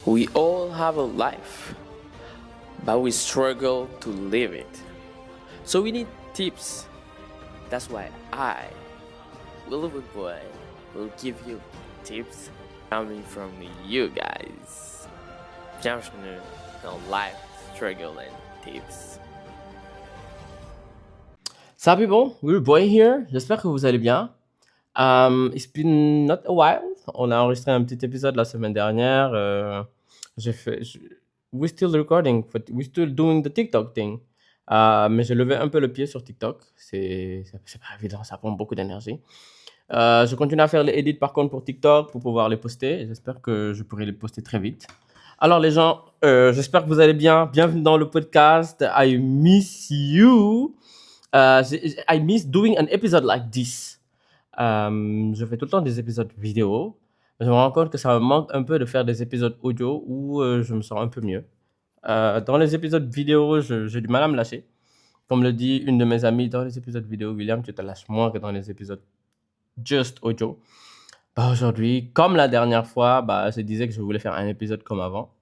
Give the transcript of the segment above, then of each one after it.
We all have a life, but we struggle to live it. So we need tips. That's why I, Willowy Boy, will give you tips coming from you guys. Bienvenue dans Life Struggle and Tips. Salut people, Will Boy here. J'espère que vous allez bien. It's been not a while. On a enregistré un petit épisode la semaine dernière. We're still recording, but we're still doing the TikTok thing. Mais j'ai levé un peu le pied sur TikTok. C'est pas évident, ça prend beaucoup d'énergie. Je continue à faire les edits par contre pour TikTok pour pouvoir les poster. J'espère que je pourrai les poster très vite. Alors les gens, j'espère que vous allez bien. Bienvenue dans le podcast. I miss you. I miss doing an episode like this. Je fais tout le temps des épisodes vidéo. Je me rends compte que ça me manque un peu de faire des épisodes audio où je me sens un peu mieux. Dans les épisodes vidéo, j'ai du mal à me lâcher. Comme le dit une de mes amies, dans les épisodes vidéo, William, tu te lâches moins que dans les épisodes just audio. Bah, aujourd'hui, comme la dernière fois, je disais que je voulais faire un épisode comme avant.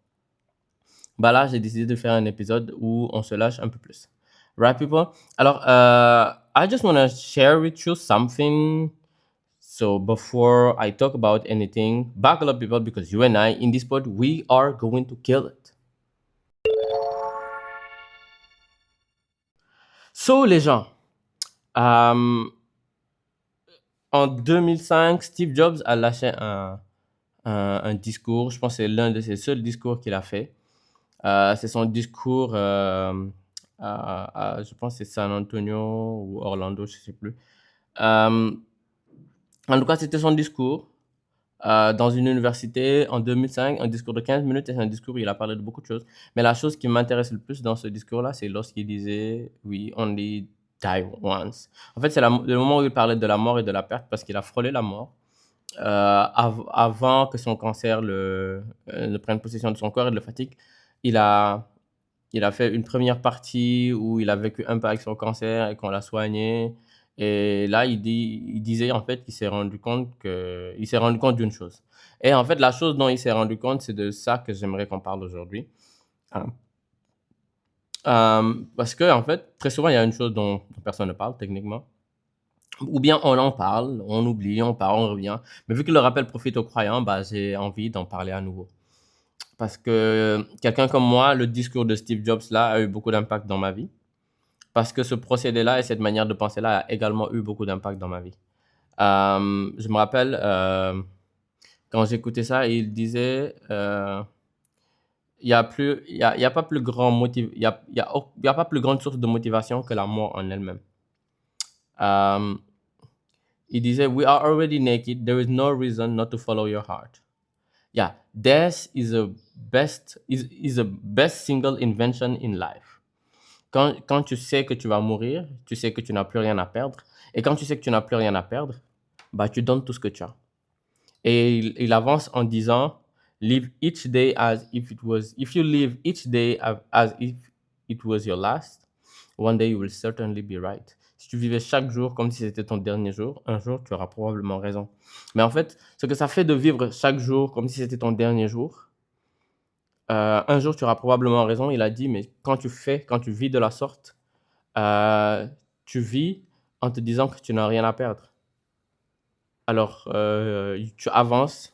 Bah là, j'ai décidé de faire un épisode où on se lâche un peu plus. Right, people? Alors, I just want to share with you something. So before I talk about anything, buckle up, people, because you and I, in this pod, we are going to kill it. So, les gens, en 2005, Steve Jobs a lâché un discours. Je pense que c'est l'un de ses seuls discours qu'il a fait. C'est son discours je pense que c'est San Antonio ou Orlando, je ne sais plus. En tout cas, c'était son discours dans une université en 2005, un discours de 15 minutes, et c'est un discours où il a parlé de beaucoup de choses. Mais la chose qui m'intéresse le plus dans ce discours-là, c'est lorsqu'il disait « We only die once ». En fait, c'est le moment où il parlait de la mort et de la perte parce qu'il a frôlé la mort avant que son cancer ne prenne possession de son corps et de le fatigue. Il a fait une première partie où il a vécu un peu avec son cancer et qu'on l'a soigné. Et là, il disait en fait qu'il s'est rendu compte d'une chose. Et en fait, la chose dont il s'est rendu compte, c'est de ça que j'aimerais qu'on parle aujourd'hui. Parce que en fait, très souvent, il y a une chose dont personne ne parle techniquement. Ou bien on en parle, on oublie, on parle, on revient. Mais vu que le rappel profite aux croyants, j'ai envie d'en parler à nouveau. Parce que quelqu'un comme moi, le discours de Steve Jobs là a eu beaucoup d'impact dans ma vie. Parce que ce procédé-là et cette manière de penser-là a également eu beaucoup d'impact dans ma vie. Je me rappelle, quand j'écoutais ça, il disait, il n'y a pas plus grande source de motivation que la mort en elle-même. Il disait, we are already naked, there is no reason not to follow your heart. Yeah, death is the best single invention in life. Quand tu sais que tu vas mourir, tu sais que tu n'as plus rien à perdre. Et quand tu sais que tu n'as plus rien à perdre, tu donnes tout ce que tu as. Et il avance en disant, live each day if you live each day as if it was your last, one day you will certainly be right. Si tu vivais chaque jour comme si c'était ton dernier jour, un jour tu auras probablement raison. Mais en fait, ce que ça fait de vivre chaque jour comme si c'était ton dernier jour, un jour tu auras probablement raison, il a dit, mais quand tu vis de la sorte, tu vis en te disant que tu n'as rien à perdre. Alors, tu avances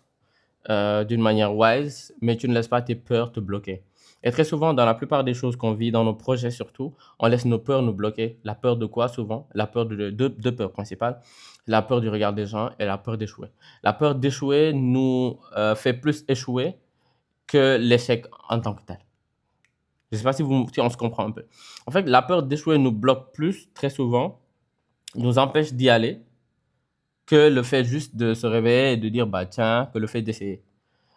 d'une manière wise, mais tu ne laisses pas tes peurs te bloquer. Et très souvent, dans la plupart des choses qu'on vit, dans nos projets surtout, on laisse nos peurs nous bloquer. La peur de quoi souvent? La peur de deux peurs principales. La peur du regard des gens et la peur d'échouer. La peur d'échouer nous fait plus échouer que l'échec en tant que tel. Je ne sais pas si on se comprend un peu. En fait, la peur d'échouer nous bloque plus, très souvent, nous empêche d'y aller, que le fait juste de se réveiller et de dire, tiens, que le fait d'essayer.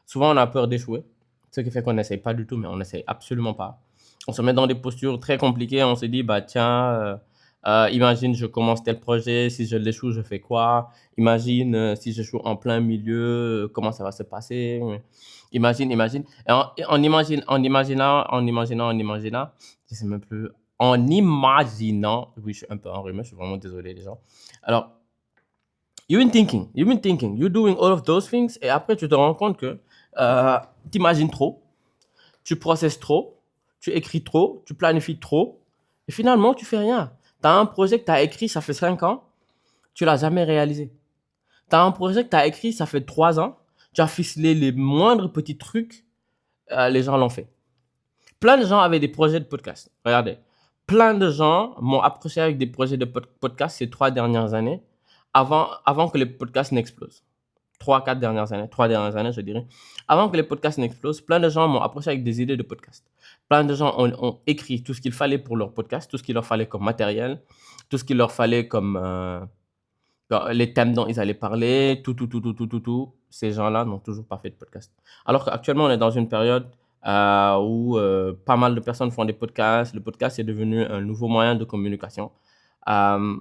Souvent, on a peur d'échouer, ce qui fait qu'on n'essaye pas du tout, mais on n'essaye absolument pas. On se met dans des postures très compliquées, on se dit, tiens, imagine, je commence tel projet, si je l'échoue, je fais quoi? Imagine, si j'échoue en plein milieu, comment ça va se passer? Imagine. Et en imaginant, je sais même plus, en imaginant, oui, je suis un peu enrhumé, je suis vraiment désolé, les gens. Alors, you've been thinking, you're doing all of those things, et après, tu te rends compte que t'imagines trop, tu processes trop, tu écris trop, tu planifies trop, et finalement, tu fais rien. Tu as un projet que tu as écrit, ça fait 5 ans, tu l'as jamais réalisé. Tu as un projet que tu as écrit, ça fait 3 ans, tu as ficelé les moindres petits trucs, les gens l'ont fait. Plein de gens avaient des projets de podcast. Regardez, plein de gens m'ont approché avec des projets de podcast ces 3 dernières années, avant que les podcasts n'explosent. 3 4 dernières années, 3 dernières années, je dirais. Avant que les podcasts n'explosent, plein de gens m'ont approché avec des idées de podcast. Plein de gens ont écrit tout ce qu'il fallait pour leur podcast, tout ce qu'il leur fallait comme matériel, tout ce qu'il leur fallait comme les thèmes dont ils allaient parler, tout. Ces gens-là n'ont toujours pas fait de podcast. Alors qu'actuellement, on est dans une période où pas mal de personnes font des podcasts. Le podcast est devenu un nouveau moyen de communication. Euh,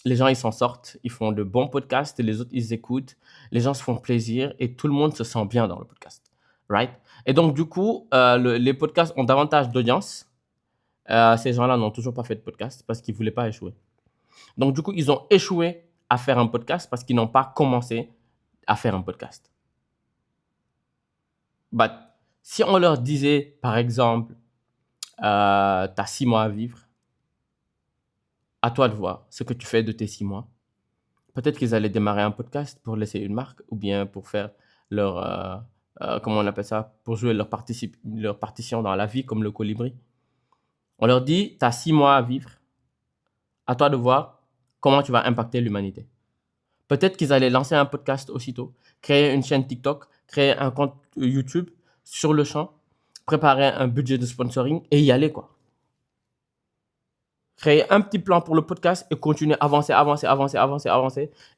les gens, ils s'en sortent, ils font de bons podcasts, les autres, ils écoutent, les gens se font plaisir et tout le monde se sent bien dans le podcast. Right? Et donc, du coup, les podcasts ont davantage d'audience. Ces gens-là n'ont toujours pas fait de podcast parce qu'ils ne voulaient pas échouer. Donc, du coup, ils ont échoué à faire un podcast parce qu'ils n'ont pas commencé à faire un podcast. But, si on leur disait, par exemple, tu as 6 mois à vivre, à toi de voir ce que tu fais de tes 6 mois. Peut-être qu'ils allaient démarrer un podcast pour laisser une marque ou bien pour faire leur, comment on appelle ça, pour jouer leur partition dans la vie comme le colibri. On leur dit, tu as 6 mois à vivre. À toi de voir comment tu vas impacter l'humanité. Peut-être qu'ils allaient lancer un podcast aussitôt, créer une chaîne TikTok, créer un compte YouTube sur le champ, préparer un budget de sponsoring et y aller, quoi. Créer un petit plan pour le podcast et continuer à avancer.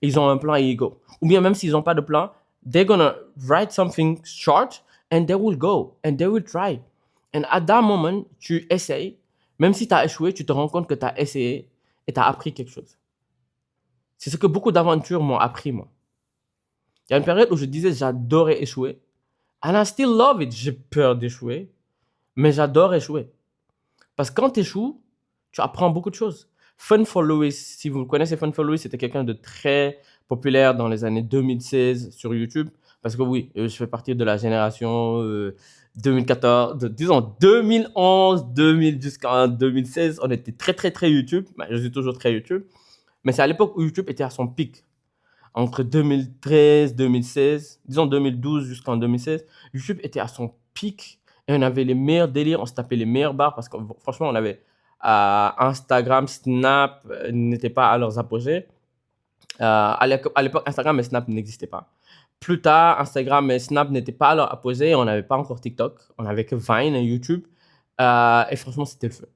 Ils ont un plan et ils go. Ou bien même s'ils n'ont pas de plan, they're gonna write something short and they will go and they will try. And at that moment, tu essayes. Même si tu as échoué, tu te rends compte que tu as essayé et tu as appris quelque chose. C'est ce que beaucoup d'aventures m'ont appris, moi. Il y a une période où je disais j'adorais échouer. And I still love it. J'ai peur d'échouer, mais j'adore échouer. Parce que quand tu échoues, tu apprends beaucoup de choses. Fun for Louis, si vous connaissez Fun for Louis, c'était quelqu'un de très populaire dans les années 2016 sur YouTube. Parce que oui, je fais partie de la génération 2014, disons 2011, 2000 jusqu'en 2016. On était très YouTube. Je suis toujours très YouTube. Mais c'est à l'époque où YouTube était à son pic. Entre 2013, 2016, disons 2012 jusqu'en 2016, YouTube était à son pic et on avait les meilleurs délires, on se tapait les meilleures barres parce que franchement, on avait Instagram, Snap n'étaient pas à leurs apogées. À l'époque, Instagram et Snap n'existaient pas. Plus tard, Instagram et Snap n'étaient pas à leur apogée, on n'avait pas encore TikTok, on n'avait que Vine et YouTube. Et franchement, c'était le feu.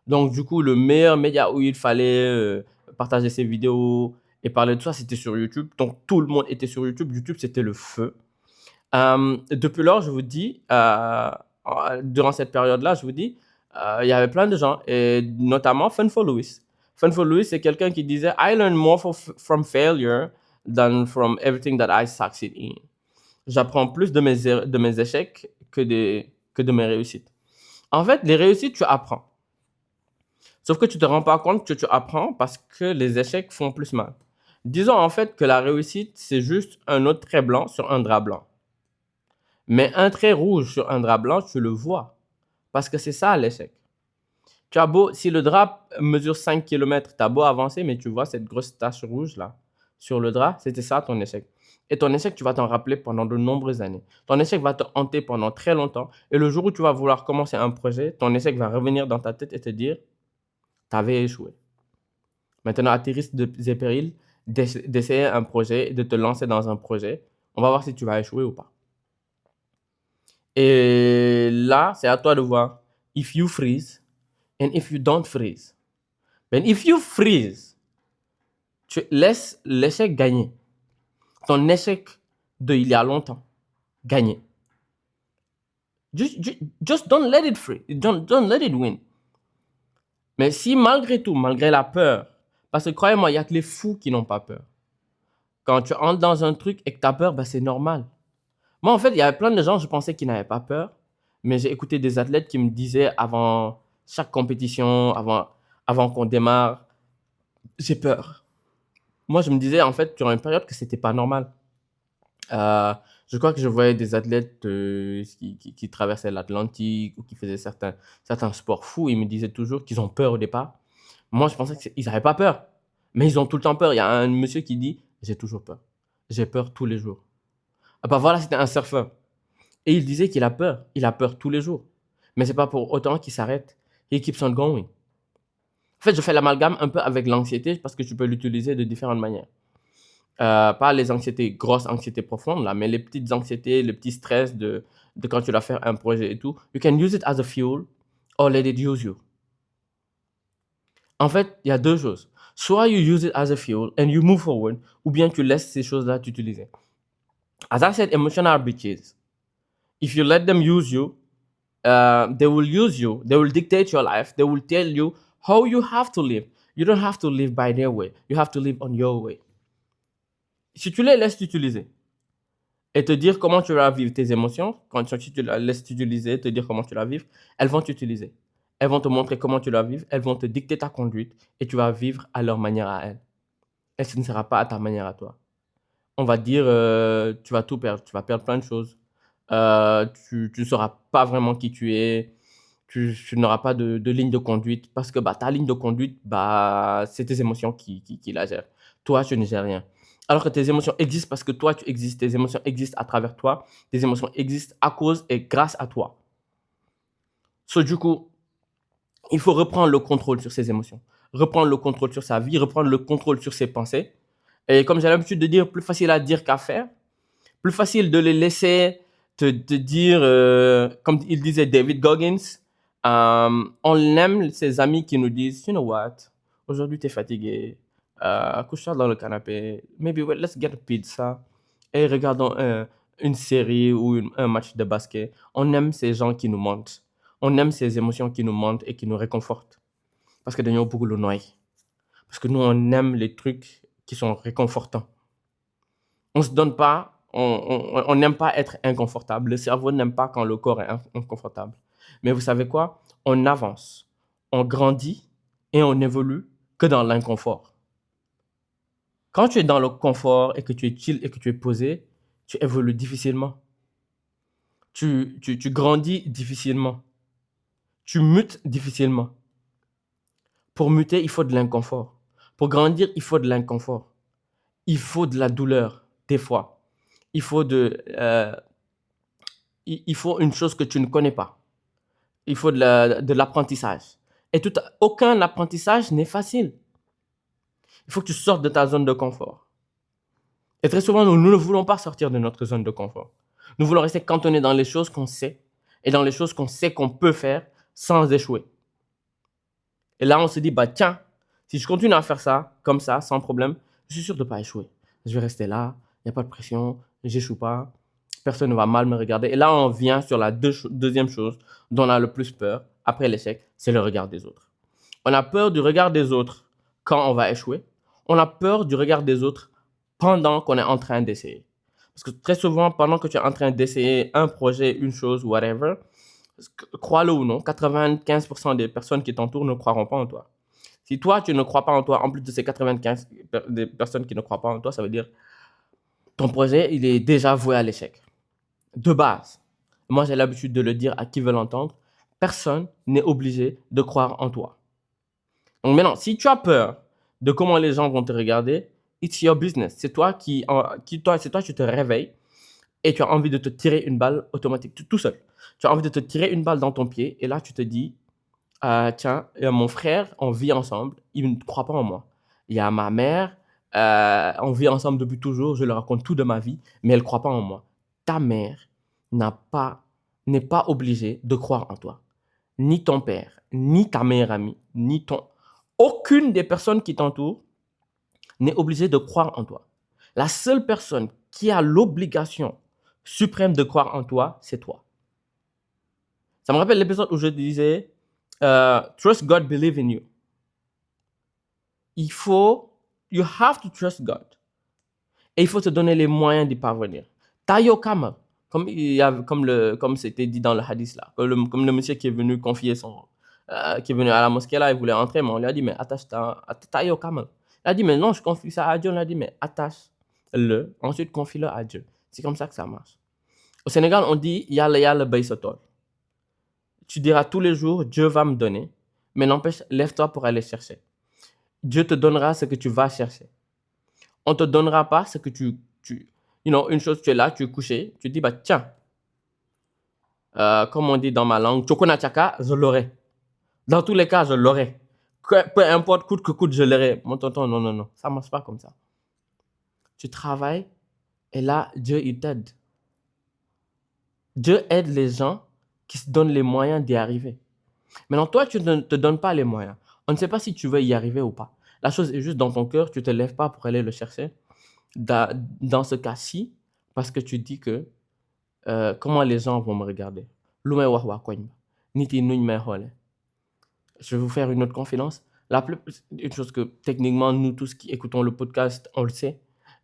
Donc, du coup, le meilleur média où il fallait partager ses vidéos et parler de ça, c'était sur YouTube. Donc, tout le monde était sur YouTube. YouTube, c'était le feu. Depuis lors, je vous dis, durant cette période-là, je vous dis, il y avait plein de gens, et notamment Fun for Louis. Fun for Louis, c'est quelqu'un qui disait I learn more from failure than from everything that I succeed in. J'apprends plus de mes échecs que de mes réussites. En fait, les réussites, tu apprends. Sauf que tu ne te rends pas compte que tu apprends parce que les échecs font plus mal. Disons en fait que la réussite, c'est juste un autre trait blanc sur un drap blanc. Mais un trait rouge sur un drap blanc, tu le vois. Parce que c'est ça l'échec. Tu as beau, si le drap mesure 5 km, tu as beau avancer, mais tu vois cette grosse tache rouge là, sur le drap, c'était ça ton échec. Et ton échec, tu vas t'en rappeler pendant de nombreuses années. Ton échec va te hanter pendant très longtemps. Et le jour où tu vas vouloir commencer un projet, ton échec va revenir dans ta tête et te dire, tu avais échoué. Maintenant, à tes risques et périls, d'essayer un projet, de te lancer dans un projet, on va voir si tu vas échouer ou pas. Et là, c'est à toi de voir. If you freeze and if you don't freeze. Ben, if you freeze, tu laisses l'échec gagner. Ton échec de il y a longtemps gagner. Just don't let it free. Don't let it win. Mais si malgré tout, malgré la peur, parce que croyez-moi, il n'y a que les fous qui n'ont pas peur. Quand tu entres dans un truc et que tu as peur, ben c'est normal. Moi, en fait, il y avait plein de gens, je pensais qu'ils n'avaient pas peur, mais j'ai écouté des athlètes qui me disaient avant chaque compétition, avant qu'on démarre, j'ai peur. Moi, je me disais, en fait, durant une période, que c'était pas normal. Je crois que je voyais des athlètes qui traversaient l'Atlantique ou qui faisaient certains sports fous. Ils me disaient toujours qu'ils ont peur au départ. Moi, je pensais qu'ils n'avaient pas peur. Mais ils ont tout le temps peur. Il y a un monsieur qui dit, j'ai toujours peur. J'ai peur tous les jours. Ah bah voilà, c'était un surfeur. Et il disait qu'il a peur. Il a peur tous les jours. Mais c'est pas pour autant qu'il s'arrête. He keeps on going. En fait, je fais l'amalgame un peu avec l'anxiété parce que tu peux l'utiliser de différentes manières. Pas les anxiétés, grosses anxiétés profondes, là, mais les petites anxiétés, le petit stress de quand tu dois faire un projet et tout. You can use it as a fuel or let it use you. En fait, il y a deux choses. Soit you use it as a fuel and you move forward, ou bien tu laisses ces choses-là t'utiliser. As I said, emotions are bitches. If you let them use you, they will use you. They will dictate your life. They will tell you how you have to live. You don't have to live by their way. You have to live on your way. Si tu les laisses t'utiliser et te dire comment tu vas vivre tes émotions, quand tu les laisses t'utiliser, te dire comment tu vas vivre, elles vont t'utiliser. Elles vont te montrer comment tu vas vivre. Elles vont te dicter ta conduite et tu vas vivre à leur manière à elles. Et ce ne sera pas à ta manière à toi. On va dire, tu vas tout perdre. Tu vas perdre plein de choses. Tu ne sauras pas vraiment qui tu es. Tu n'auras pas de ligne de conduite parce que ta ligne de conduite, c'est tes émotions qui la gèrent. Toi, tu ne gères rien. Alors que tes émotions existent parce que toi, tu existes. Tes émotions existent à travers toi. Tes émotions existent à cause et grâce à toi. Du coup, il faut reprendre le contrôle sur ses émotions, reprendre le contrôle sur sa vie, reprendre le contrôle sur ses pensées. Et comme j'ai l'habitude de dire, plus facile à dire qu'à faire. Plus facile de les laisser te dire, comme il disait David Goggins, on aime ses amis qui nous disent, you know what, aujourd'hui tu es fatigué, couche-toi dans le canapé, maybe let's get a pizza, et regardons une série ou un match de basket. On aime ces gens qui nous mentent. On aime ces émotions qui nous mentent et qui nous réconfortent. Parce que nous avons beaucoup de noyer. Parce que nous, on aime les trucs qui sont réconfortants. On se donne pas, on n'aime pas être inconfortable. Le cerveau n'aime pas quand le corps est inconfortable. Mais vous savez quoi? On avance, on grandit et on évolue que dans l'inconfort. Quand tu es dans le confort et que tu es chill et que tu es posé, tu évolues difficilement. Tu grandis difficilement. Tu mutes difficilement. Pour muter, il faut de l'inconfort. Pour grandir, il faut de l'inconfort. Il faut de la douleur, des fois. Il faut il faut une chose que tu ne connais pas. Il faut de l'apprentissage. Et aucun apprentissage n'est facile. Il faut que tu sortes de ta zone de confort. Et très souvent, nous ne voulons pas sortir de notre zone de confort. Nous voulons rester cantonnés dans les choses qu'on sait et dans les choses qu'on sait qu'on peut faire sans échouer. Et là, on se dit, tiens, si je continue à faire ça, comme ça, sans problème, je suis sûr de ne pas échouer. Je vais rester là, il n'y a pas de pression, j'échoue pas, personne ne va mal me regarder. Et là, on vient sur la deuxième chose dont on a le plus peur après l'échec, c'est le regard des autres. On a peur du regard des autres quand on va échouer. On a peur du regard des autres pendant qu'on est en train d'essayer. Parce que très souvent, pendant que tu es en train d'essayer un projet, une chose, whatever, crois-le ou non, 95% des personnes qui t'entourent ne croiront pas en toi. Si toi, tu ne crois pas en toi, en plus de ces 95 des personnes qui ne croient pas en toi, ça veut dire ton projet, il est déjà voué à l'échec. De base. Moi, j'ai l'habitude de le dire à qui veut l'entendre. Personne n'est obligé de croire en toi. Donc maintenant, si tu as peur de comment les gens vont te regarder, it's your business. C'est toi tu te réveilles et tu as envie de te tirer une balle automatique, tout seul. Tu as envie de te tirer une balle dans ton pied et là, tu te dis, tiens, mon frère, on vit ensemble, il ne croit pas en moi. Il y a ma mère, on vit ensemble depuis toujours, je lui raconte tout de ma vie, mais elle ne croit pas en moi. Ta mère n'est pas obligée de croire en toi. Ni ton père, ni ta meilleure amie, aucune des personnes qui t'entourent n'est obligée de croire en toi. La seule personne qui a l'obligation suprême de croire en toi, c'est toi. Ça me rappelle l'épisode où je disais trust God, believe in you. You have to trust God. Et il faut te donner les moyens d'y parvenir. Tayo Kamal, comme c'était dit dans le hadith là, comme le monsieur qui est venu confier qui est venu à la mosquée là, il voulait entrer, mais on lui a dit, mais attache Tayo Kamal. Il a dit, mais non, je confie ça à Dieu. On lui a dit, mais attache-le, ensuite confie-le à Dieu. C'est comme ça que ça marche. Au Sénégal, on dit Yalla Yalla bay sa tool. Tu diras tous les jours, Dieu va me donner, mais n'empêche, lève-toi pour aller chercher. Dieu te donnera ce que tu vas chercher. On ne te donnera pas ce que une chose, tu es là, tu es couché, tu dis, bah tiens, comme on dit dans ma langue, Chokona Chaka, je l'aurai. Dans tous les cas, je l'aurai. Peu importe, coûte que coûte, je l'aurai. Mon tonton, non, non, non, ça ne marche pas comme ça. Tu travailles et là, Dieu, il t'aide. Dieu aide les gens qui se donnent les moyens d'y arriver. Maintenant, toi, tu ne te donnes pas les moyens. On ne sait pas si tu veux y arriver ou pas. La chose est juste dans ton cœur, tu ne te lèves pas pour aller le chercher. Dans ce cas-ci, parce que tu dis que comment les gens vont me regarder. Je vais vous faire une autre confidence. Une chose que techniquement, nous tous qui écoutons le podcast, on le sait.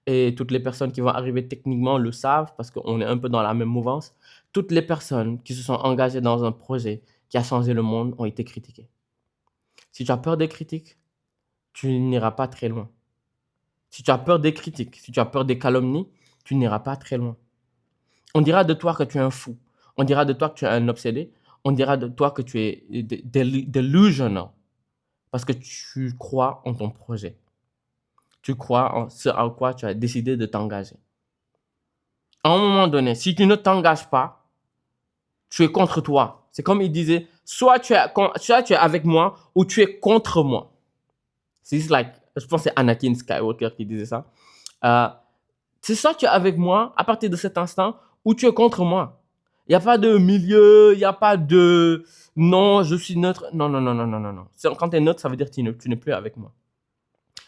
Et toutes les personnes qui vont arriver techniquement le savent parce qu'on est un peu dans la même mouvance. Toutes les personnes qui se sont engagées dans un projet qui a changé le monde ont été critiquées. Si tu as peur des critiques, tu n'iras pas très loin. Si tu as peur des critiques, si tu as peur des calomnies, tu n'iras pas très loin. On dira de toi que tu es un fou. On dira de toi que tu es un obsédé. On dira de toi que tu es delusional. Parce que tu crois en ton projet. Tu crois en ce à quoi tu as décidé de t'engager. À un moment donné, si tu ne t'engages pas, tu es contre toi. C'est comme il disait, soit tu es avec moi ou tu es contre moi. Je pense que c'est Anakin Skywalker qui disait ça. C'est soit tu es avec moi à partir de cet instant ou tu es contre moi. Il n'y a pas de milieu, il n'y a pas de non, je suis neutre. Non, non, non, non, non, non, non. Quand tu es neutre, ça veut dire que tu n'es plus avec moi.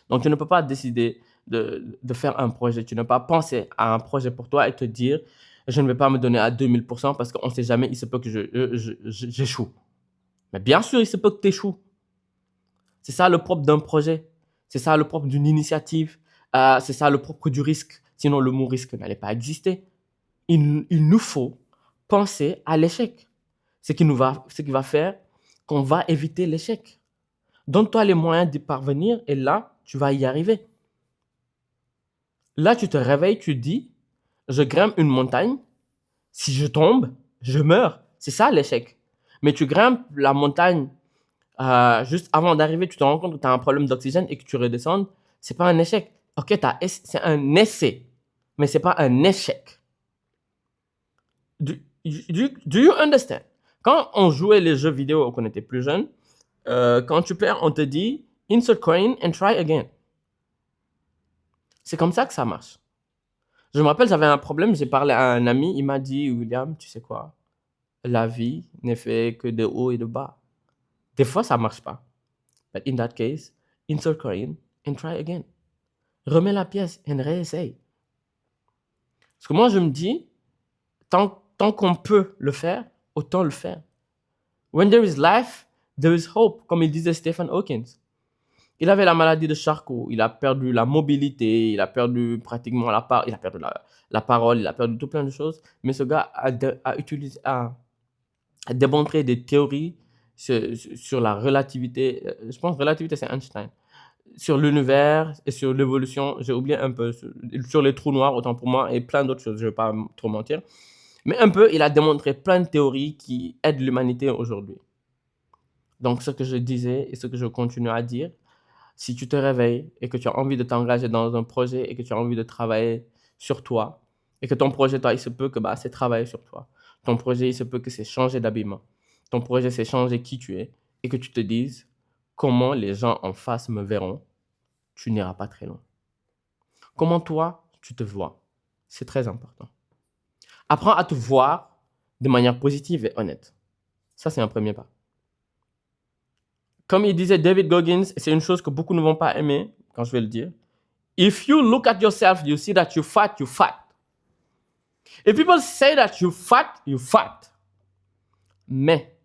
Donc, tu ne peux pas décider de faire un projet. Tu ne peux pas penser à un projet pour toi et te dire, je ne vais pas me donner à 2000% parce qu'on ne sait jamais, il se peut que j'échoue. Mais bien sûr, il se peut que tu échoues. C'est ça le propre d'un projet. C'est ça le propre d'une initiative. C'est ça le propre du risque. Sinon, le mot risque n'allait pas exister. Il nous faut penser à l'échec. Ce qui va faire qu'on va éviter l'échec. Donne-toi les moyens d'y parvenir et là, tu vas y arriver. Là, tu te réveilles, tu dis, je grimpe une montagne. Si je tombe, je meurs. C'est ça l'échec. Mais tu grimpes la montagne juste avant d'arriver, tu te rends compte que tu as un problème d'oxygène et que tu redescends. C'est pas un échec. Ok, c'est un essai, mais c'est pas un échec. Do you understand? Quand on jouait les jeux vidéo quand on était plus jeune, quand tu perds, on te dit insert coin and try again. C'est comme ça que ça marche. Je me rappelle, j'avais un problème, j'ai parlé à un ami, il m'a dit, William, tu sais quoi? La vie n'est faite que de haut et de bas. Des fois, ça marche pas. But in that case, insert coin and try again. Remets la pièce et réessaye. Parce que moi, je me dis, tant qu'on peut le faire, autant le faire. When there is life, there is hope, comme il disait Stephen Hawking. Il avait la maladie de Charcot, il a perdu la mobilité, il a perdu pratiquement la parole, il a perdu tout plein de choses. Mais ce gars a démontré des théories sur la relativité. Je pense que relativité, c'est Einstein. Sur l'univers et sur l'évolution, j'ai oublié un peu, sur les trous noirs, autant pour moi, et plein d'autres choses, je ne vais pas trop mentir. Mais un peu, il a démontré plein de théories qui aident l'humanité aujourd'hui. Donc, ce que je disais et ce que je continue à dire, si tu te réveilles et que tu as envie de t'engager dans un projet et que tu as envie de travailler sur toi, et que ton projet, toi, il se peut que c'est travailler sur toi. Ton projet, il se peut que c'est changer d'habillement. Ton projet, c'est changer qui tu es et que tu te dises comment les gens en face me verront, tu n'iras pas très loin. Comment toi, tu te vois? C'est très important. Apprends à te voir de manière positive et honnête. Ça, c'est un premier pas. Comme il disait David Goggins, c'est une chose que beaucoup ne vont pas aimer quand je vais le dire. If you look at yourself, you see that you're fat, you're fat. If people say that you're fat, you're fat. Mais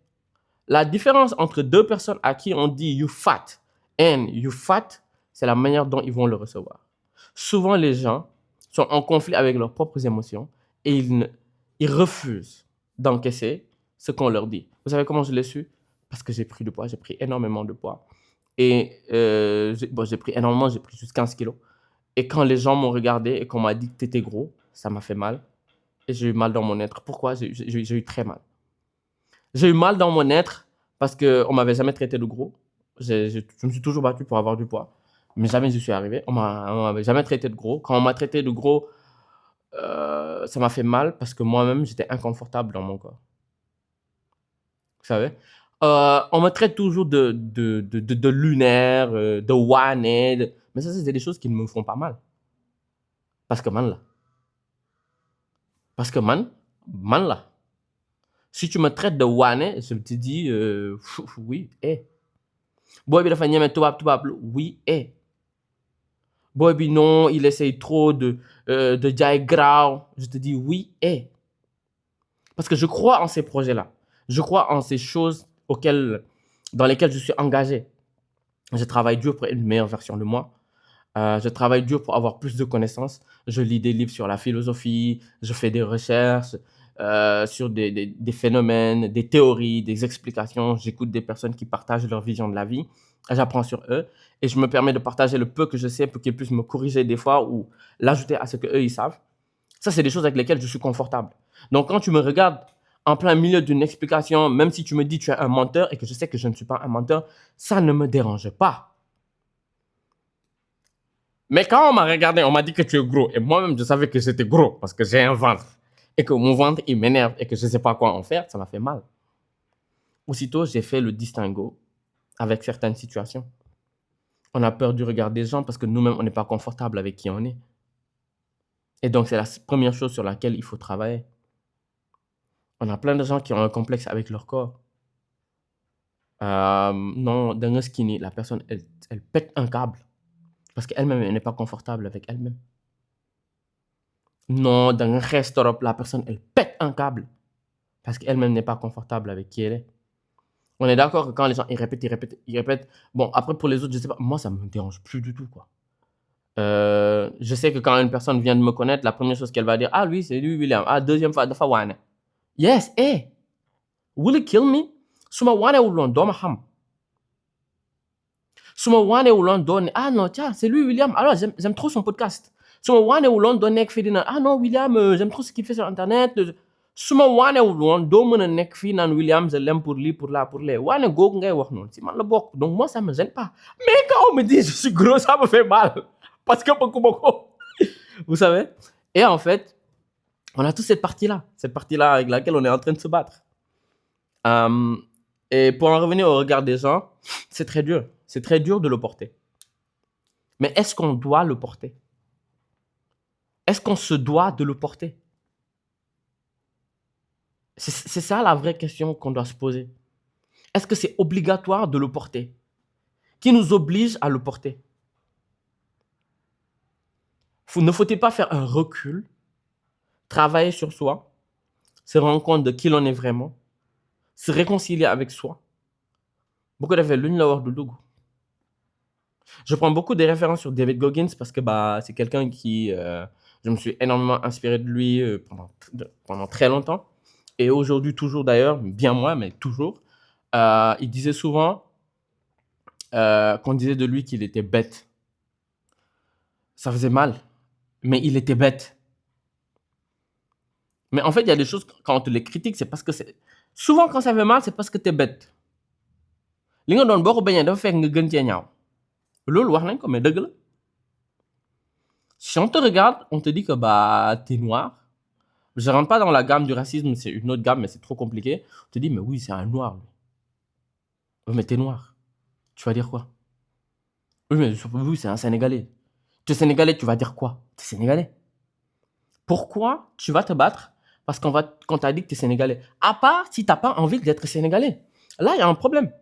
la différence entre deux personnes à qui on dit you fat and you fat, c'est la manière dont ils vont le recevoir. Souvent, les gens sont en conflit avec leurs propres émotions et ils refusent d'encaisser ce qu'on leur dit. Vous savez comment je l'ai su? Parce que j'ai pris du poids, j'ai pris énormément de poids. Et j'ai pris énormément, j'ai pris juste 15 kilos. Et quand les gens m'ont regardé et qu'on m'a dit que t'étais gros, ça m'a fait mal. et j'ai eu mal dans mon être. Pourquoi? J'ai eu très mal. J'ai eu mal dans mon être parce qu'on m'avait jamais traité de gros. Je me suis toujours battu pour avoir du poids, mais jamais je suis arrivé. On m'avait jamais traité de gros. Quand on m'a traité de gros, ça m'a fait mal parce que moi-même, j'étais inconfortable dans mon corps. Vous savez? On me traite toujours de lunaire, de wané, mais ça, c'est des choses qui ne me font pas mal. Parce que man là. Parce que man là. Si tu me traites de wané, je te dis, oui, boy bi dafa ñeme tubaab oui, boy bi non, il essaye trop de jaay graaw, je te dis oui, parce que je crois en ces projets-là. Je crois en ces choses dans lesquelles je suis engagé. Je travaille dur pour être une meilleure version de moi. Je travaille dur pour avoir plus de connaissances. Je lis des livres sur la philosophie, je fais des recherches sur des phénomènes, des théories, des explications. J'écoute des personnes qui partagent leur vision de la vie. J'apprends sur eux et je me permets de partager le peu que je sais pour qu'ils puissent me corriger des fois ou l'ajouter à ce qu'eux, ils savent. Ça, c'est des choses avec lesquelles je suis confortable. Donc, quand tu me regardes en plein milieu d'une explication, même si tu me dis que tu es un menteur et que je sais que je ne suis pas un menteur, ça ne me dérange pas. Mais quand on m'a regardé, on m'a dit que tu es gros. Et moi-même, je savais que j'étais gros parce que j'ai un ventre. Et que mon ventre, il m'énerve et que je ne sais pas quoi en faire, ça m'a fait mal. Aussitôt, j'ai fait le distinguo avec certaines situations. On a peur du regard des gens parce que nous-mêmes, on n'est pas confortable avec qui on est. Et donc, c'est la première chose sur laquelle il faut travailler. On a plein de gens qui ont un complexe avec leur corps. Non, dans un skinny, la personne, elle pète un câble parce qu'elle-même, elle n'est pas confortable avec elle-même. Non, dans un restaurant, la personne, elle pète un câble parce qu'elle-même n'est pas confortable avec qui elle est. On est d'accord que quand les gens, ils répètent. Bon, après, pour les autres, je sais pas. Moi, ça me dérange plus du tout, quoi. Je sais que quand une personne vient de me connaître, la première chose qu'elle va dire, ah, lui, c'est lui, William. Ah, deuxième fois, dafa wane. Yes, will it kill me? Suma wane wulon, doma ham. Suma wane wulon, donne. Ah, non, tiens, c'est lui, William. Alors, j'aime trop son podcast. Suma wane wulon, donne, ah, non, William, j'aime trop ce qu'il fait sur Internet. Suma waanewul woon doo mën a nekk fii naan William je l'aime pour lii pour là pour lee waane googu ngay wax noonu si man la bokk donc moi ça me gêne pas mais quand on me dit je suis gros ça me fait mal parce que bëgguma ko vous savez. Et en fait on a toute cette partie-là avec laquelle on est en train de se battre. Et pour en revenir au regard des gens, c'est très dur de le porter. Mais est-ce qu'on doit le porter? Est-ce qu'on se doit de le porter? C'est ça la vraie question qu'on doit se poser. Est-ce que c'est obligatoire de le porter? Qui nous oblige à le porter? Ne faut-il pas faire un recul, travailler sur soi, se rendre compte de qui l'on est vraiment, se réconcilier avec soi? Beaucoup de l'une la wax du dugg. Je prends beaucoup de références sur David Goggins parce que c'est quelqu'un qui, je me suis énormément inspiré de lui pendant très longtemps. Et aujourd'hui, toujours d'ailleurs, bien moins, mais toujours. Il disait souvent qu'on disait de lui qu'il était bête. Ça faisait mal, mais il était bête. Mais en fait, il y a des choses, quand on te les critique, c'est parce que c'est... Souvent, quand ça fait mal, c'est parce que t'es bête. Li nga doon boo ko bañee dafa fekk nga gën cee ñaaw. Loolu wax nañ ko, mais dëgg la. Si on te regarde, on te dit que t'es noir. Je rentre pas dans la gamme du racisme, c'est une autre gamme, mais c'est trop compliqué. On te dit, mais oui, c'est un noir. Oui, mais t'es noir. Tu vas dire quoi? Oui, mais oui, c'est un Sénégalais. Tu es Sénégalais, tu vas dire quoi? T'es Sénégalais. Pourquoi tu vas te battre parce qu'on t'a dit que t'es Sénégalais? À part si t'as pas envie d'être Sénégalais. Là, il y a un problème.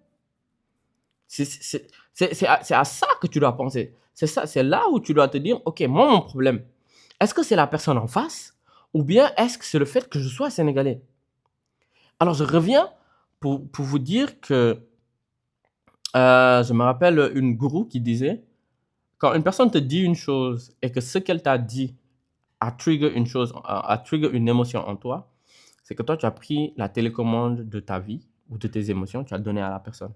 C'est à ça que tu dois penser. C'est là où tu dois te dire, ok, moi, mon problème, est-ce que c'est la personne en face ou bien est-ce que c'est le fait que je sois sénégalais? Alors, je reviens pour vous dire que je me rappelle une gourou qui disait, quand une personne te dit une chose et que ce qu'elle t'a dit a trigger une émotion en toi, c'est que toi, tu as pris la télécommande de ta vie ou de tes émotions, tu as donné à la personne.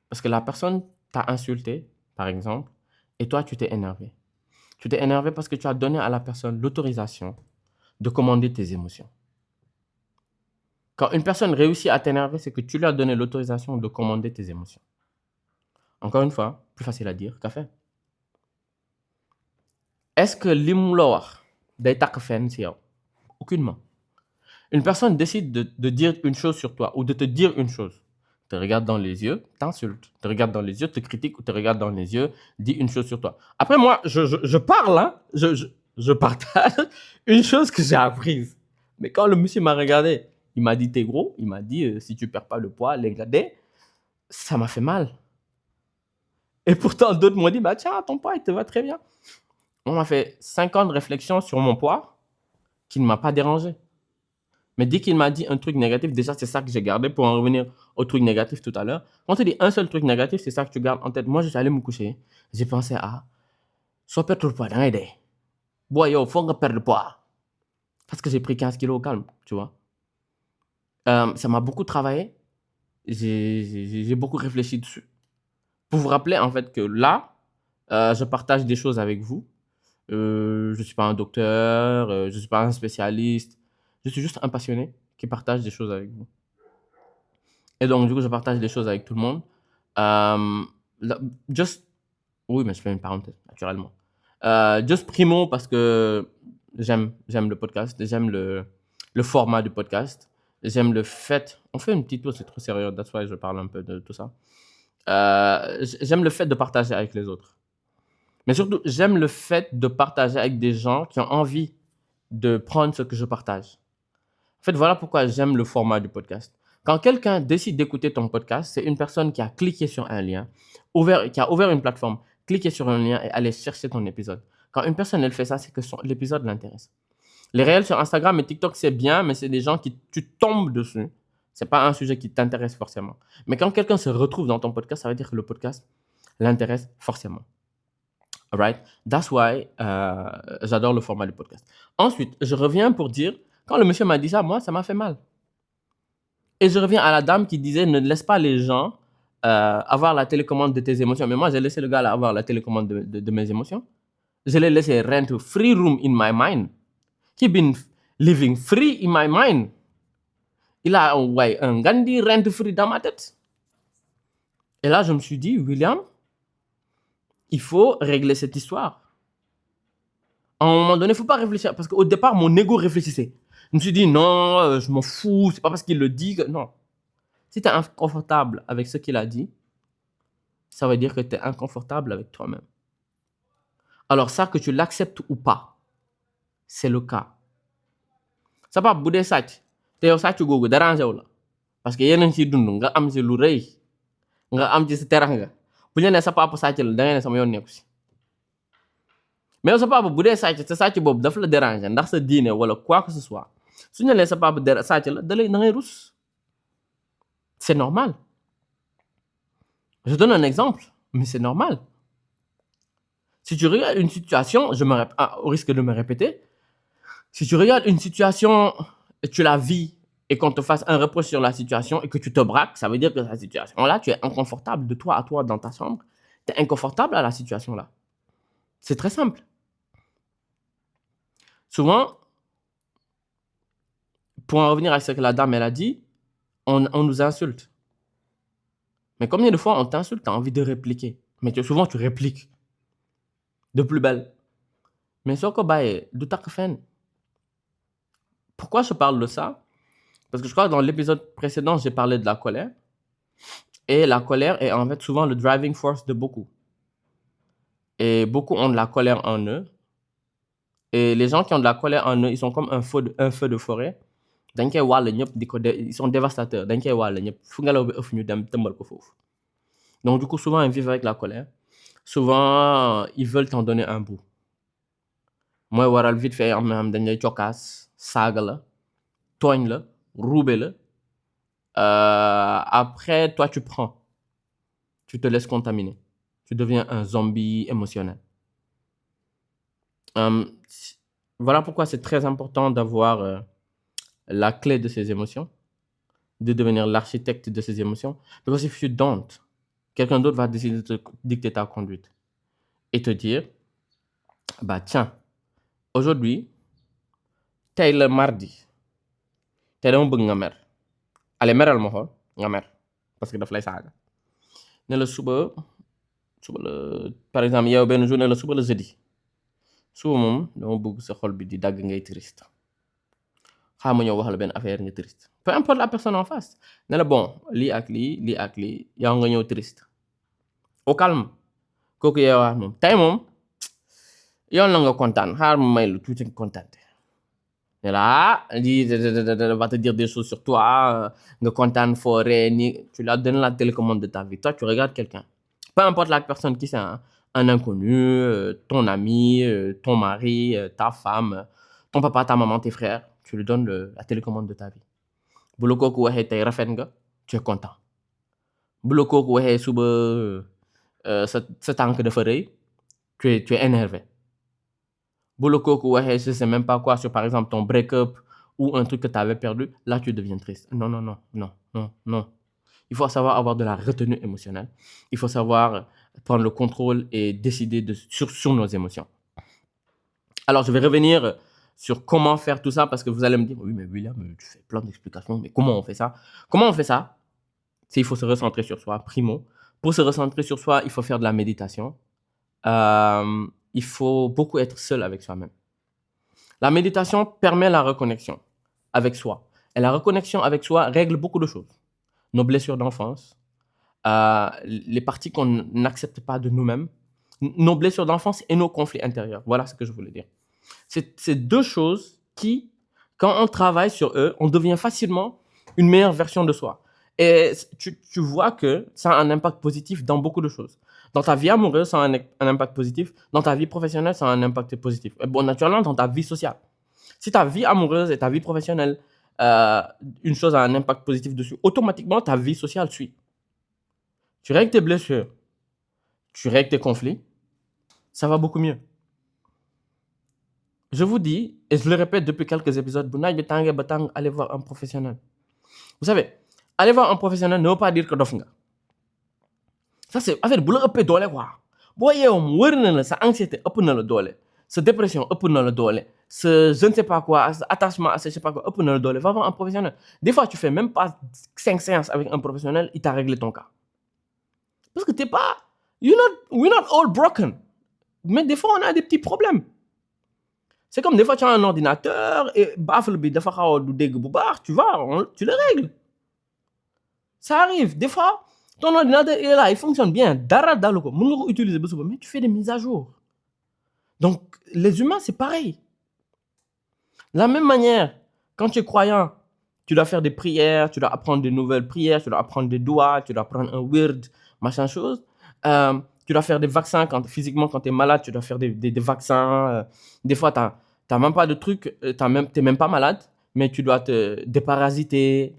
Parce que la personne t'a insulté, par exemple, et toi, tu t'es énervé. Tu t'es énervé parce que tu as donné à la personne l'autorisation de commander tes émotions. Quand une personne réussit à t'énerver, c'est que tu lui as donné l'autorisation de commander tes émotions. Encore une fois, plus facile à dire qu'à faire. Est-ce que li mu la wax day takk fenn ci yow? Aucunement. Une personne décide de dire une chose sur toi ou de te dire une chose. Te regarde dans les yeux, t'insulte. Te regarde dans les yeux, te critique ou te regarde dans les yeux, dit une chose sur toi. Après, moi, je parle, hein, je partage une chose que j'ai apprise. Mais quand le monsieur m'a regardé, il m'a dit t'es gros, il m'a dit si tu perds pas le poids, les gradés, ça m'a fait mal. Et pourtant, d'autres m'ont dit bah tiens, ton poids, il te va très bien. On m'a fait 5 ans de réflexion sur mon poids qui ne m'a pas dérangé. Mais dès qu'il m'a dit un truc négatif, déjà, c'est ça que j'ai gardé pour en revenir au truc négatif tout à l'heure. Quand on te dit un seul truc négatif, c'est ça que tu gardes en tête. Moi, je suis allé me coucher. J'ai pensé à soit perdre le poids, dans l'idée. Boy, yo, faut que perdre le poids. Parce que j'ai pris 15 kilos au calme, tu vois. Ça m'a beaucoup travaillé. J'ai beaucoup réfléchi dessus. Pour vous rappeler, en fait, que là, je partage des choses avec vous. Je ne suis pas un docteur, je ne suis pas un spécialiste. Je suis juste un passionné qui partage des choses avec vous. Et donc, du coup, je partage des choses avec tout le monde. Just, oui, mais je fais une parenthèse, naturellement. Just primo parce que j'aime le podcast, j'aime le format du podcast, j'aime le fait. On fait une petite pause, c'est trop sérieux, that's why je parle un peu de tout ça. J'aime le fait de partager avec les autres. Mais surtout, j'aime le fait de partager avec des gens qui ont envie de prendre ce que je partage. En fait, voilà pourquoi j'aime le format du podcast. Quand quelqu'un décide d'écouter ton podcast, c'est une personne qui a cliqué sur un lien, qui a ouvert une plateforme, cliqué sur un lien et allé chercher ton épisode. Quand une personne, elle fait ça, c'est que l'épisode l'intéresse. Les réels sur Instagram et TikTok, c'est bien, mais c'est des gens qui tu tombes dessus. C'est pas un sujet qui t'intéresse forcément. Mais quand quelqu'un se retrouve dans ton podcast, ça veut dire que le podcast l'intéresse forcément. Alright? That's why j'adore le format du podcast. Ensuite, je reviens pour dire, quand le monsieur m'a dit ça, moi, ça m'a fait mal. Et je reviens à la dame qui disait, ne laisse pas les gens avoir la télécommande de tes émotions. Mais moi, j'ai laissé le gars là avoir la télécommande de mes émotions. Je l'ai laissé rent free room in my mind. He been living free in my mind. Il a un Gandhi rent free dans ma tête. Et là, je me suis dit, William, il faut régler cette histoire. À un moment donné, il ne faut pas réfléchir. Parce qu'au départ, mon ego réfléchissait. Je me suis dit, non, je m'en fous. C'est pas parce qu'il le dit que... Non. Si tu es inconfortable avec ce qu'il a dit, ça veut dire que tu es inconfortable avec toi-même. Alors ça, que tu l'acceptes ou pas, c'est le cas. Ça va bu dee sàcc te yow sàcc googu dérangé wu la parce que yeneen ciy dund nga am si lu rëy nga am ci sa teranga bu ñu nee sa papa sàcc la da ngay ne sama yoon nekku si mais yow sa papa bu dee sàcc te sàcc boobu daf la déranger ndax sa diine wala quoi que ce soit su ñu nee sa papa sàcc la da ngay rus. C'est normal. Je donne un exemple, mais c'est normal. Si tu regardes une situation, au risque de me répéter, si tu regardes une situation et tu la vis et qu'on te fasse un reproche sur la situation et que tu te braques, ça veut dire que la situation-là, tu es inconfortable de toi à toi dans ta chambre. Tu es inconfortable à la situation-là. C'est très simple. Souvent, pour en revenir à ce que la dame, elle a dit, on nous insulte. Mais combien de fois on t'insulte, tu as envie de répliquer. Mais souvent, tu répliques de plus belle. Mais ce que du tak fen. Pourquoi je parle de ça? Parce que je crois que dans l'épisode précédent, j'ai parlé de la colère. Et la colère est en fait souvent le driving force de beaucoup. Et beaucoup ont de la colère en eux. Et les gens qui ont de la colère en eux, ils sont comme un feu de forêt. Ils sont dévastateurs. Donc du coup, souvent, ils vivent avec la colère. Souvent, ils veulent t'en donner un bout. Moi, waral vite fait, am dañ lay cokkaas saaga la tooñ la ruube la après toi tu prends, tu te laisses contaminer, tu deviens un zombie émotionnel. Voilà pourquoi c'est très important d'avoir la clé de ses émotions, de devenir l'architecte de ses émotions. Because if you don't, quelqu'un d'autre va décider de te dicter ta conduite et te dire, bah tiens, aujourd'hui, tey la mardi tey dama bëgg nga mer allez meral ma xool nga mer parce que daf lay saaga ne la suba la par exemple yow benn jour ne la suba la jeudi suba moom dama bëgg sa xol bi di dagg ngay triste xaaral ma ñëw wax la benn affaire nga triste peu importe la personne en face ne la bon lii ak lii yow nga ñëw triste au calme kooku yeewaat moom tey moom yoon la nga kontaan xaar ma may lu tuuti nga kontaante ne la lii va te dire des choses sur toi nga kontaan foo ree ni tu lui as donné la télécommande de ta vie toi tu regardes quelqu'un peu importe la personne qui c'est un inconnu ton ami ton mari ta femme ton papa ta maman tes frères tu lui donnes la télécommande de ta vie bu la kooku waxee tey rafet nga tu es content bu la kooku waxee suba sa tànk dafa rëy tu es énervé bu la kooku waxee je sais même pas quoi sur par exemple ton break-up ou un truc que tu avais perdu là tu deviens triste non il faut savoir avoir de la retenue émotionnelle il faut savoir prendre le contrôle et décider sur nos émotions alors je vais revenir sur comment faire tout ça parce que vous allez me dire oui mais William tu fais plein d'explications mais comment on fait ça c'est il faut se recentrer sur soi primo pour se recentrer sur soi il faut faire de la méditation il faut beaucoup être seul avec soi-même. La méditation permet la reconnexion avec soi. Et la reconnexion avec soi règle beaucoup de choses. Nos blessures d'enfance, les parties qu'on n'accepte pas de nous-mêmes, nos blessures d'enfance et nos conflits intérieurs. Voilà ce que je voulais dire. C'est deux choses qui, quand on travaille sur eux, on devient facilement une meilleure version de soi. Et tu vois que ça a un impact positif dans beaucoup de choses. Dans ta vie amoureuse, ça a un impact positif. Dans ta vie professionnelle, ça a un impact positif. Et bon, naturellement, dans ta vie sociale. Si ta vie amoureuse et ta vie professionnelle, une chose a un impact positif dessus, automatiquement, ta vie sociale suit. Tu règles tes blessures, tu règles tes conflits, ça va beaucoup mieux. Je vous dis, et je le répète depuis quelques épisodes, allez voir un professionnel. Vous savez, aller voir un professionnel ne veut pas dire que dof nga. Ça c'est affaire bu la ëppee doole quoi boo yeewoo mu wër na la sa anxiété ëpp na la doole sa dépression ëpp na la doole sa je ne sais pas quoi sa attachement à je sais pas quoi ëpp na la doole va voir un professionnel. Des fois tu fais même pas 5 séances avec un professionnel il t'a réglé ton cas parce que t'es pas we're not all broken mais des fois on a des petits problèmes. C'est comme des fois tu as un ordinateur et baffle bi dafa xaw a du dégg bu baax tu vois tu le règles. Ça arrive des fois ton ordinateur il est là il fonctionne bien dara dalu ko mën nga ko utiliser ba suba mais tu fais des mises à jour. Donc les humains c'est pareil. De la même manière quand tu es croyant tu dois faire des prières, tu dois apprendre des nouvelles prières, tu dois apprendre des doigts, tu dois prendre un wird, machin chose. Tu dois faire des vaccins physiquement quand tu es malade, tu dois faire des vaccins. Des fois t'as même pas de truc, t'es même pas malade, mais tu dois te déparasiter,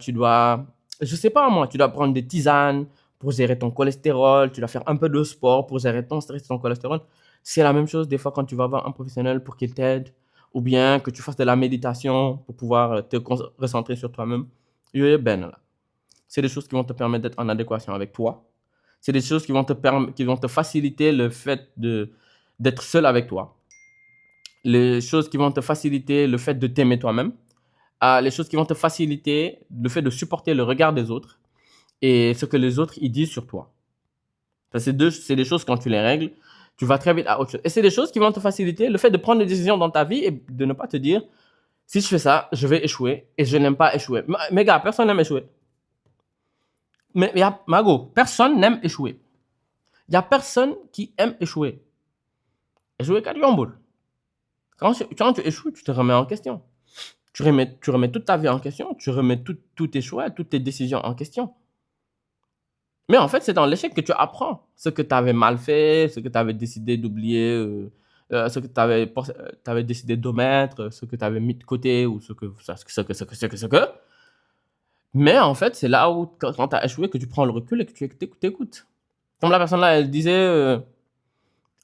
tu dois, je sais pas moi, tu dois prendre des tisanes pour gérer ton cholestérol, tu dois faire un peu de sport pour gérer ton stress, ton cholestérol. C'est la même chose des fois quand tu vas voir un professionnel pour qu'il t'aide, ou bien que tu fasses de la méditation pour pouvoir te recentrer sur toi-même. C'est des choses qui vont te permettre d'être en adéquation avec toi. C'est des choses qui vont te faciliter le fait d'être seul avec toi. Les choses qui vont te faciliter le fait de t'aimer toi-même. Les choses qui vont te faciliter le fait de supporter le regard des autres et ce que les autres ils disent sur toi. Ça, c'est des choses quand tu les règles, tu vas très vite à autre chose. Et c'est des choses qui vont te faciliter le fait de prendre des décisions dans ta vie et de ne pas te dire si je fais ça, je vais échouer et je n'aime pas échouer. Mais gars, personne n'aime échouer. Mais Mago, personne n'aime échouer. Il n'y a personne qui aime échouer. Échouer, quand tu échoues, tu te remets en question. Tu remets toute ta vie en question, tu remets tous tes choix, toutes tes décisions en question. Mais en fait, c'est dans l'échec que tu apprends ce que tu avais mal fait, ce que tu avais décidé d'oublier, ce que tu avais décidé d'omettre, ce que tu avais mis de côté ou ce que. Mais en fait, c'est là où, quand tu as échoué, que tu prends le recul et que tu t'écoutes. Comme la personne là, elle disait,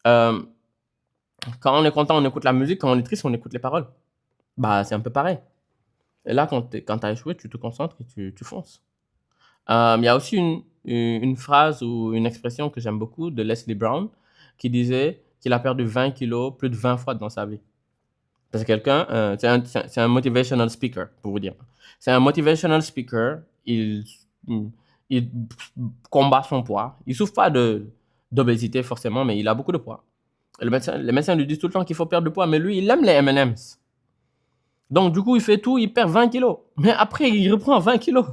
quand on est content, on écoute la musique, quand on est triste, on écoute les paroles. Bah, c'est un peu pareil. Et là, quand tu as échoué, tu te concentres et tu fonces. Il y a aussi une phrase ou une expression que j'aime beaucoup de Leslie Brown qui disait qu'il a perdu 20 kilos plus de 20 fois dans sa vie. C'est quelqu'un, c'est un motivational speaker, pour vous dire. C'est un motivational speaker. Il combat son poids. Il souffre pas d'obésité forcément, mais il a beaucoup de poids. Et les médecins lui disent tout le temps qu'il faut perdre de poids, mais lui, il aime les M&M's. Donc, du coup, il fait tout, il perd 20 kilos. Mais après, il reprend 20 kilos.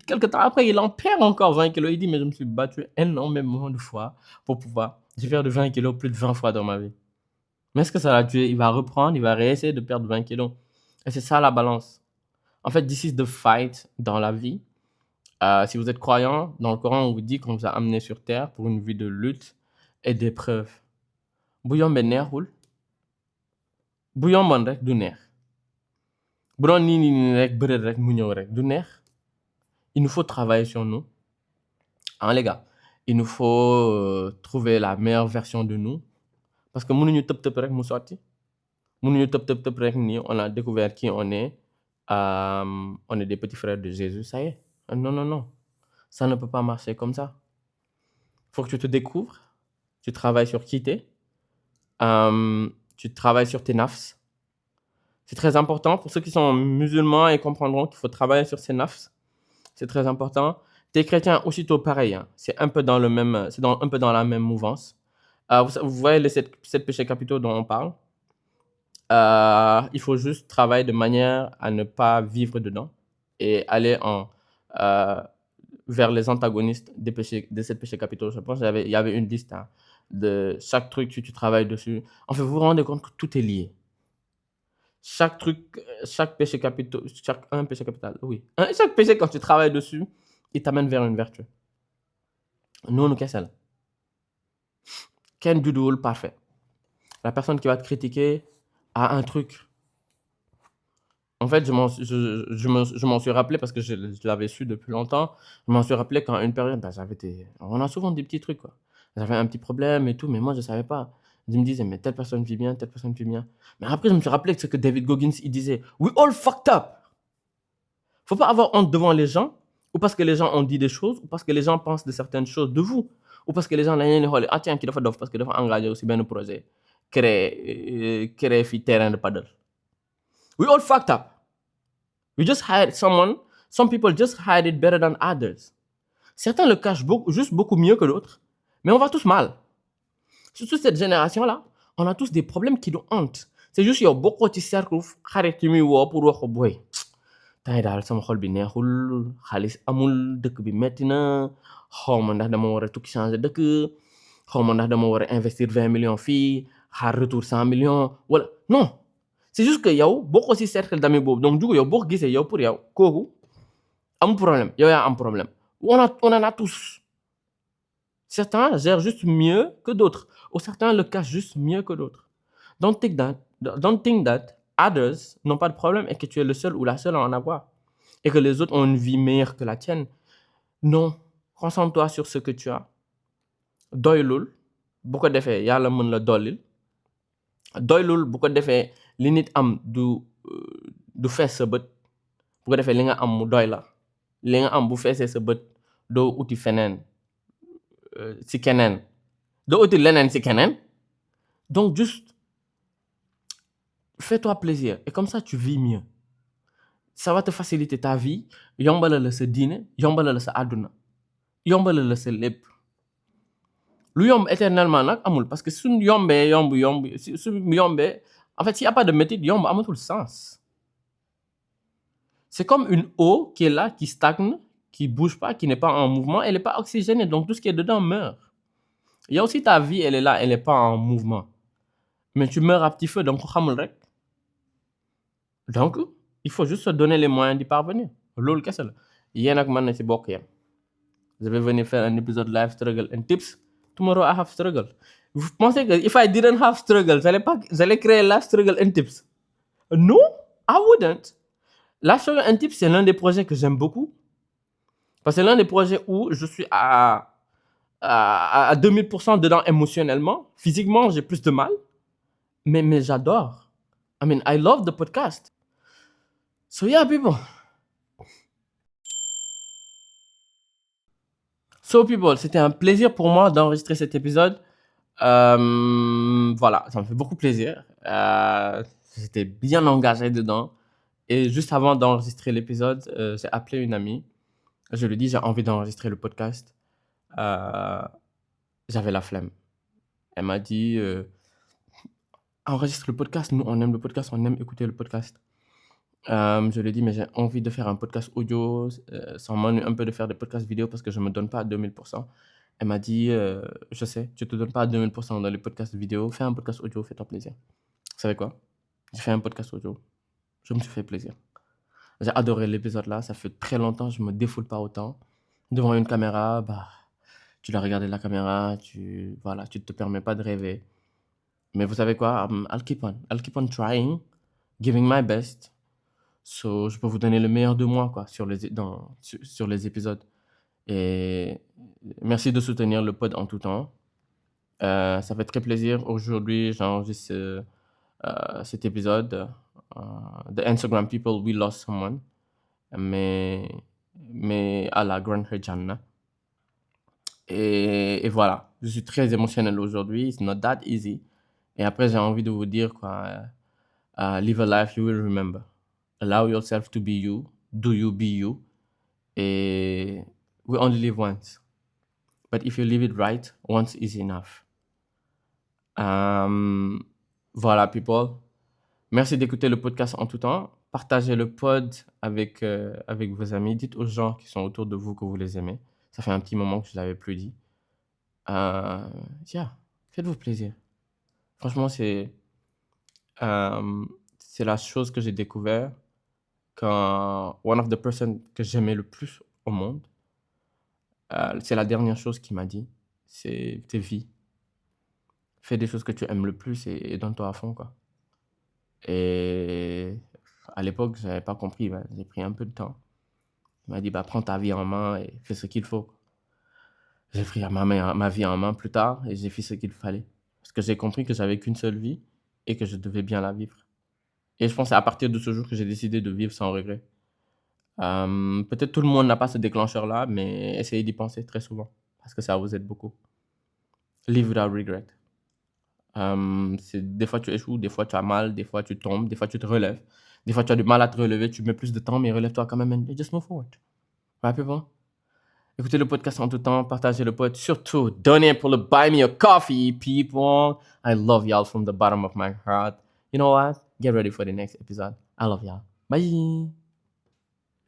Quelques temps après, il en perd encore 20 kilos. Il dit, mais je me suis battu énormément de fois pour pouvoir. J'ai perdu 20 kilos plus de 20 fois dans ma vie. Mais est-ce que ça l'a tué? Il va reprendre, il va réessayer de perdre 20 kilos. Et c'est ça la balance. En fait, this is the fight dans la vie. Si vous êtes croyant, dans le Coran, on vous dit qu'on vous a amené sur terre pour une vie de lutte et d'épreuve. Bouillon ben neexul. Bouillon bon rek du neex. Bu doon nii rek bëreet rek mu ñëw rek du neex. Il nous faut travailler sur nous. Hein, les gars? Il nous faut trouver la meilleure version de nous. Parce que mënuñu tëb rek mu sotti. Mënuñu tëb rek nii on a découvert qui on est. On est des petits frères de Jésus, ça y est. Non. Ça ne peut pas marcher comme ça. Il faut que tu te découvres. Tu travailles sur qui t'es. Tu travailles sur tes nafs. C'est très important. Pour ceux qui sont musulmans, ils comprendront qu'il faut travailler sur ses nafs. C'est très important. Tes chrétiens, aussitôt pareil. Hein. C'est un peu dans la même mouvance. Vous voyez les 7 péchés capitaux dont on parle. Il faut juste travailler de manière à ne pas vivre dedans et aller vers les antagonistes des 7 péchés capitaux. Je pense qu'il y avait une liste de chaque truc que tu travailles dessus. En fait, vous vous rendez compte que tout est lié. Chaque péché capital, chaque péché, quand tu travailles dessus, il t'amène vers une vertu. Nous, qu'est-ce que c'est? Ken Dudoul, parfait. La personne qui va te critiquer a un truc. En fait, je m'en suis rappelé parce que je l'avais su depuis longtemps. Je m'en suis rappelé quand une période, on a souvent des petits trucs, quoi. J'avais un petit problème et tout, mais moi, je ne savais pas. Je me disais, mais telle personne vit bien, telle personne vit bien. Mais après, je me suis rappelé que ce que David Goggins, il disait, we all fucked up. Faut pas avoir honte devant les gens, ou parce que les gens ont dit des choses, ou parce que les gens pensent de certaines choses de vous, ou parce que les gens l'ont ah tiens, qui doit faire parce que doit engager aussi bien un projet, créer un terrain de paddle. We all fucked up. We just hired someone. Some people just hide it better than others. Certains le cachent beaucoup mieux que d'autres, mais on va tous mal. Surtout cette génération-là, on a tous des problèmes qui nous hantent. C'est juste yow bokkoo ci cercle xarit yi muy woo pour wax ko boy tay daal sama xol bi neexul xaalis amul dëkk bi metti na xawma ndax dama war a tukki changer dëkk xawma ndax dama war a investir 20 millions fii xaar retour 100 millions wala non c'est juste que yow bokkoo ci cercle d'amis boobu donc du coup yow boo ko gisee yow pour yow kooku amul problème yow yaa am problème on en a tous. Certains gèrent juste mieux que d'autres, ou certains le cachent juste mieux que d'autres. Don't think that others n'ont pas de problème et que tu es le seul ou la seule à en avoir, et que les autres ont une vie meilleure que la tienne. Non, concentre-toi sur ce que tu as. Doylul, bu ko defee yàlla mën la dollil. Doylul bu ko defee li nit am du fees sa bët. Bu ko defee li nga am mu doy la. Li nga am bu feesee sa bët doo uti feneen. Si keneen doo uti leneen si keneen. Donc juste fais-toi plaisir et comme ça tu vis mieux. Ça va te faciliter ta vie, yombalal la sa diine, yombalal la sa àdduna, yombalal la sa lépp. Lu yomb éternellement nag amul parce que suñ yombee yomb su yombee en fait s'il n'y a pas de méthode yomb amatul sens. C'est comme une eau qui est là, qui stagne, qui bouge pas, qui n'est pas en mouvement, elle n'est pas oxygénée, donc tout ce qui est dedans meurt. Il y a aussi ta vie, elle est là, elle n'est pas en mouvement. Mais tu meurs à petit feu, donc il faut juste se donner les moyens d'y parvenir. Lol, qu'est-ce que c'est? Je vais venir faire un épisode live struggle and tips. Tomorrow I have struggle. Vous pensez que if I didn't have struggle, j'allais créer live struggle and tips? No, I wouldn't. Live struggle and tips, c'est l'un des projets que j'aime beaucoup. Parce que c'est l'un des projets où je suis à 2000% dedans émotionnellement. Physiquement, j'ai plus de mal. Mais j'adore. I mean, I love the podcast. So yeah, people. So people, c'était un plaisir pour moi d'enregistrer cet épisode. Voilà, ça me fait beaucoup plaisir. J'étais bien engagé dedans. Et juste avant d'enregistrer l'épisode, j'ai appelé une amie. Je lui ai dit, j'ai envie d'enregistrer le podcast. J'avais la flemme. Elle m'a dit, enregistre le podcast. Nous, on aime le podcast, on aime écouter le podcast. Je lui ai dit, mais j'ai envie de faire un podcast audio. Ça m'ennuie un peu de faire des podcasts vidéo parce que je ne me donne pas à 2000%. Elle m'a dit, je sais, tu ne te donnes pas à 2000% dans les podcasts vidéo. Fais un podcast audio, fais-toi plaisir. Vous savez quoi? J'ai fait un podcast audio. Je me suis fait plaisir. J'ai adoré l'épisode là. Ça fait très longtemps, je me défoule pas autant. Devant une caméra, bah, tu dois regarder la caméra, voilà, tu te permets pas de rêver. Mais vous savez quoi? I'll keep on trying, giving my best. So, je peux vous donner le meilleur de moi, quoi, sur les épisodes. Et merci de soutenir le pod en tout temps. Ça fait très plaisir. Aujourd'hui, j'enregistre cet épisode. The Instagram people, we lost someone. Mais à la Grande Regina. Et voilà, je suis très émotionnel aujourd'hui. It's not that easy. Et après, j'ai envie de vous dire quoi. Live a life you will remember. Allow yourself to be you. Do you be you. Et we only live once. But if you live it right, once is enough. Voilà, people. Merci d'écouter le podcast en tout temps. Partagez le pod avec vos amis. Dites aux gens qui sont autour de vous que vous les aimez. Ça fait un petit moment que je ne l'avais plus dit. Faites-vous plaisir. Franchement, c'est la chose que j'ai découvert quand one of the person que j'aimais le plus au monde, c'est la dernière chose qu'il m'a dit. C'est vie. Fais des choses que tu aimes le plus et donne-toi à fond, quoi. Et à l'époque, je n'avais pas compris. J'ai pris un peu de temps. Il m'a dit, prends ta vie en main et fais ce qu'il faut. J'ai pris ma vie en main plus tard et j'ai fait ce qu'il fallait. Parce que j'ai compris que j'avais qu'une seule vie et que je devais bien la vivre. Et je pense que c'est à partir de ce jour que j'ai décidé de vivre sans regret. Peut-être tout le monde n'a pas ce déclencheur-là, mais essayez d'y penser très souvent. Parce que ça vous aide beaucoup. Live without regret. Des fois tu échoues, des fois tu as mal, des fois tu tombes, des fois tu te relèves. Des fois tu as du mal à te relever, tu mets plus de temps, mais relève-toi quand même and just move forward. Right, people? Écoutez le podcast en tout temps, partagez le pod, surtout donnez pour le Buy Me a Coffee, people. I love y'all from the bottom of my heart. You know what? Get ready for the next episode. I love y'all. Bye.